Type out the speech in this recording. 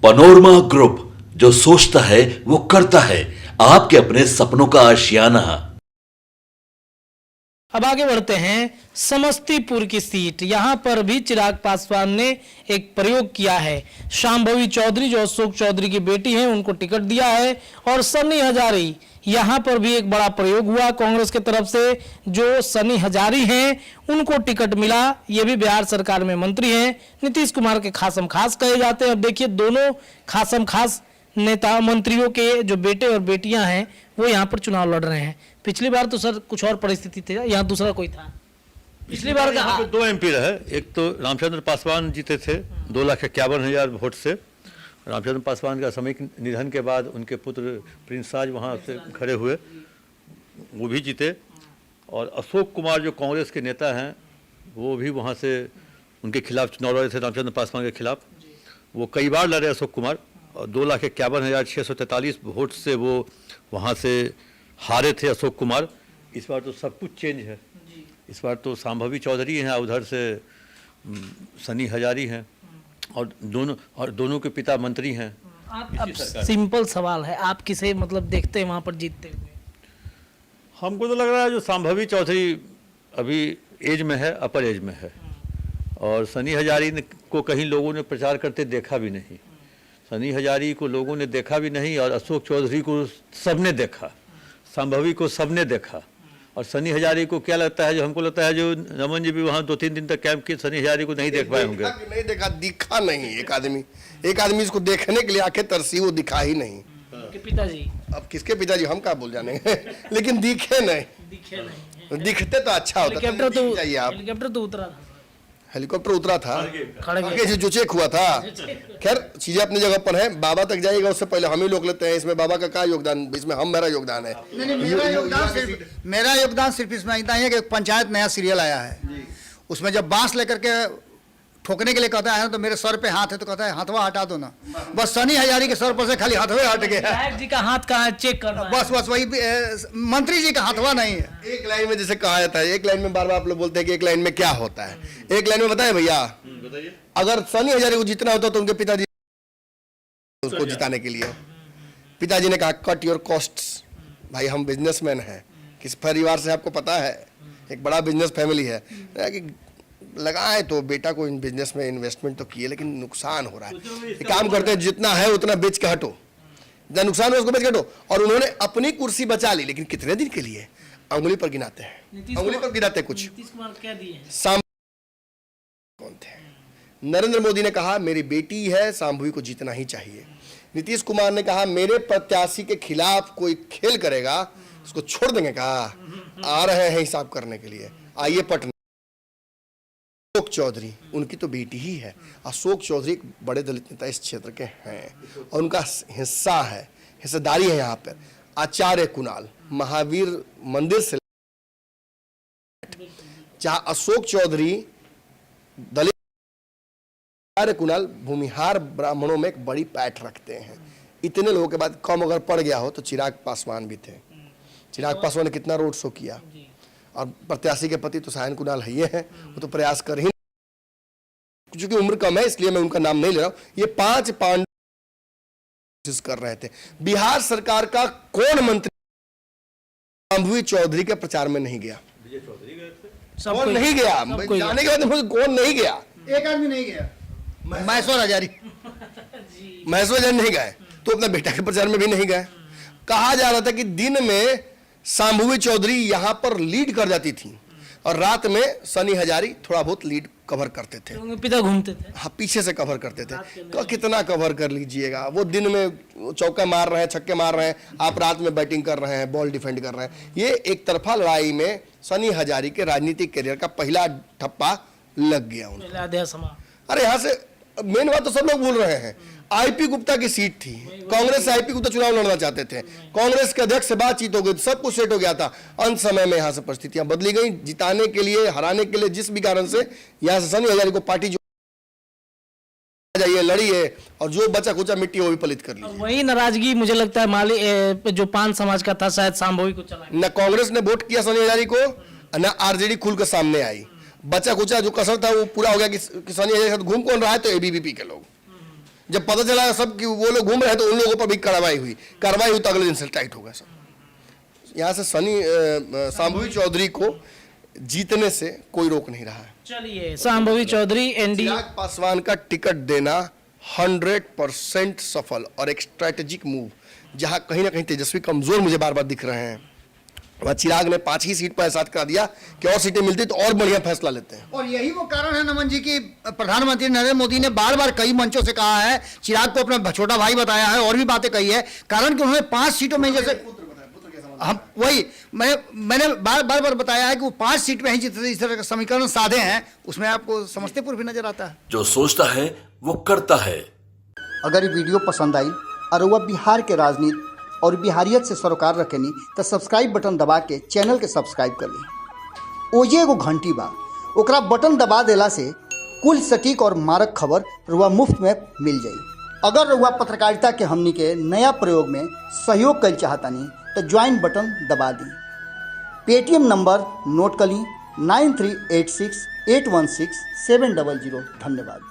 Panorama group, जो सोचता है वो करता है। आपके अपने सपनों का आशियाना। अब आगे बढ़ते हैं समस्तीपुर की सीट। यहां पर भी चिराग पासवान ने एक प्रयोग किया है। शांभवी चौधरी जो अशोक चौधरी की बेटी हैं उनको टिकट दिया है, और सनी हजारी, यहां पर भी एक बड़ा प्रयोग हुआ कांग्रेस की तरफ से। जो सनी हजारी हैं उनको टिकट मिला। ये भी बिहार सरकार में मंत्री हैं, नीतीश कुमार के खासम खास कहे जाते हैं। अब देखिए दोनों खासम खास नेता मंत्रियों के जो बेटे और बेटियां हैं वो यहाँ पर चुनाव लड़ रहे हैं। पिछली बार तो सर कुछ और परिस्थिति थी, यहाँ दूसरा कोई था। पिछली बार यहाँ पे 2 एमपी रहे। एक तो रामचंद्र पासवान जीते थे 2,51,000 वोट से। रामचंद्र पासवान का सामयिक निधन के बाद उनके पुत्र प्रिंस राज वहाँ से खड़े हुए, वो भी जीते। और अशोक कुमार जो कांग्रेस के नेता हैं वो भी वहाँ से उनके खिलाफ चुनाव लड़े थे, रामचंद्र पासवान के खिलाफ। वो कई बार लड़े अशोक कुमार, और 2,51,643 वोट से वो वहाँ से हारे थे अशोक कुमार। इस बार तो सब कुछ चेंज है। इस बार तो शांभवी चौधरी हैं, उधर से सनी हजारी हैं, और दोनों के पिता मंत्री हैं। अब सिंपल सवाल है, आप किसे मतलब देखते हैं वहाँ पर जीतते हुए? हमको तो लग रहा है जो शांभवी चौधरी अभी एज में है, अपर एज में है, और सनी हजारी को कहीं लोगों ने प्रचार करते देखा भी नहीं। सनी हजारी को लोगों ने देखा भी नहीं, और अशोक चौधरी को सबने देखा, शांभवी को सबने देखा। और सनी हजारी को क्या लगता है, जो हमको लगता है जो रमन जी भी वहाँ 2-3 दिन तक कैंप किए, सनी हजारी को नहीं देख पाए होंगे। नहीं देखा, दिखा नहीं। एक आदमी इसको देखने के लिए आंखें तरसी, वो दिखा ही नहीं। पिताजी, अब किसके पिताजी हम क्या बोल जाने लेकिन दिखे नहीं। दिखते तो अच्छा होता। हेलीकॉप्टर तो उतरा था। हेलीकॉप्टर उतरा था, खड़े जो चेक हुआ था। खैर चीजें अपनी जगह पर है। बाबा तक जाएगा उससे पहले हम ही लोग लेते हैं। इसमें बाबा का क्या योगदान, इसमें मेरा योगदान है। नहीं, मेरा योगदान सिर्फ इसमें इतना ही है कि पंचायत नया सीरियल आया है, उसमें जब बांस लेकर के ठोकने के लिए कहता है तो मेरे सर पे हाथ है तो कहता है हाथवा हटा दो ना। बस सनी हजारी के सर पर से खाली हाथवे हट गया। विधायक जी का हाथ कहाँ है, चेक करना है। बस वही मंत्री जी का हाथवा नहीं है। एक लाइन में जैसे कहा जाता है, एक लाइन में बार बार आप लोग बोलते हैं कि एक लाइन में क्या होता है। एक लाइन में बताएं भैया, अगर सनी हजारी को जीतना होता तो उनके पिताजी उसको जिताने के लिए पिताजी ने कहा कट योर कॉस्ट्स। भाई हम बिजनेसमैन हैं, किस परिवार से आपको पता है, एक बड़ा बिजनेस फैमिली है कि लगाए तो बेटा को इन बिजनेस में इन्वेस्टमेंट तो किए, लेकिन नुकसान हो रहा है। एक काम करते हैं, जितना है उतना बेच के हटो, जितना नुकसान है उसको बेच के हटो। और उन्होंने अपनी कुर्सी बचा ली, लेकिन कितने दिन के लिए, अंगुली पर गिनाते हैं, अंगुली पर गिनाते हैं। कुछ नीतीश कुमार क्या दिए हैं? कौन थे? नरेंद्र मोदी ने कहा मेरी बेटी है, शांभवी को जीतना ही चाहिए। नीतीश कुमार ने कहा मेरे प्रत्याशी के खिलाफ कोई खेल करेगा उसको छोड़ देंगे। कहा आ रहे हैं हिसाब करने के लिए, आइए पटना। अशोक चौधरी उनकी तो बेटी ही है। अशोक चौधरी एक बड़े दलित नेता इस क्षेत्र के हैं, और उनका हिस्सा है, हिस्सेदारी है यहाँ पर। आचार्य कुणाल महावीर मंदिर से, जहां अशोक चौधरी दलित, आचार्य कुणाल भूमिहार ब्राह्मणों में एक बड़ी पैठ रखते हैं। इतने लोगों के बाद कम अगर पड़ गया हो तो चिराग पासवान भी थे। चिराग पासवान ने कितना रोड शो किया, और प्रत्याशी के पति तो सायन कुणाल है ये हैं, वो तो प्रयास कर ही, क्योंकि उम्र कम है इसलिए मैं उनका नाम नहीं ले रहा हूं। ये 5 पांडव कोशिश कर रहे थे। बिहार सरकार का कौन मंत्री शांभवी चौधरी के प्रचार में नहीं गया? कौन नहीं गया? जाने के बाद कौन नहीं गया? एक आदमी नहीं गया, महेश्वर हजारी। महेश्वर हजारी नहीं गए तो अपना बेटा के प्रचार में भी नहीं गए। कहा जा रहा था कि दिन में शांभवी चौधरी यहां पर लीड कर जाती थी, और रात में सनी हजारी थोड़ा बहुत लीड कवर करते थे। उनके पिता घूमते थे, हाँ पीछे से कवर करते थे। कितना कवर कर लीजिएगा, वो दिन में चौका मार रहे हैं, छक्के मार रहे हैं, आप रात में बैटिंग कर रहे हैं, बॉल डिफेंड कर रहे हैं। ये एक तरफा लड़ाई में सनी हजारी के राजनीतिक करियर का पहला ठप्पा लग गया उनको। अरे यहाँ से मेन बात तो सब लोग भूल रहे हैं, आईपी गुप्ता की सीट थी, कांग्रेस से आईपी गुप्ता चुनाव लड़ना चाहते थे, कांग्रेस के अध्यक्ष से बातचीत हो गई, सब कुछ सेट हो गया था। अंत समय में यहाँ से परिस्थितियां बदली गई, जिताने के लिए, हराने के लिए, जिस भी कारण से यहाँ से सनी हजारी को पार्टी जो जाइए लड़िए, और जो बचा कुचा मिट्टी वो भी पलित कर लीजिए। वही नाराजगी मुझे लगता है माली जो पान समाज का था शायद शांभवी को चला। न कांग्रेस ने वोट किया सनी हजारी को, न आरजेडी खुल कर सामने आई। बचा कुचा जो कसर था वो पूरा हो गया कि सनी हजारी घूम कौन रहा है, तो एबीवीपी के लोग। जब पता चला सब कि वो लोग घूम रहे हैं तो उन लोगों पर भी कार्रवाई हुई तो अगले दिन से टाइट हो गया सब। यहाँ से शांभवी चौधरी को जीतने से कोई रोक नहीं रहा है। चलिए, शांभवी चौधरी एनडीए चिराग पासवान का टिकट देना 100% सफल और एक स्ट्रैटेजिक मूव, जहां कहीं ना कहीं तेजस्वी कमजोर मुझे बार बार दिख रहे हैं, वह चिराग ने 5 ही सीट पर एहसास करा दिया कि और सीटें मिलती तो और बढ़िया फैसला लेते हैं। और यही वो कारण है नमन जी की प्रधानमंत्री नरेंद्र मोदी ने बार बार कई मंचों से कहा है, चिराग को अपना छोटा भाई बताया है और भी बातें कही है, कारण कि उन्होंने 5 सीटों में जैसे हम वही मैंने बार बताया है कि वो 5 सीट में ही जिस तरह का समीकरण साधे हैं उसमें आपको समस्तीपुर भी नजर आता है। जो सोचता है वो करता है। अगर ये वीडियो पसंद आई और वह बिहार के राजनीति और बिहारियत से सरोकार रखेनी तो सब्सक्राइब बटन दबा के चैनल के सब्सक्राइब कर ली। ओजे एगो घंटी बा, ओकरा बटन दबा देला से कुल सटीक और मारक खबर रुआ मुफ्त में मिल जाई। अगर रुआ पत्रकारिता के हमनी के नया प्रयोग में सहयोग कर चाहतानी तो ज्वाइन बटन दबा दी। पेटीएम नंबर नोट कर ली 9386816700। धन्यवाद।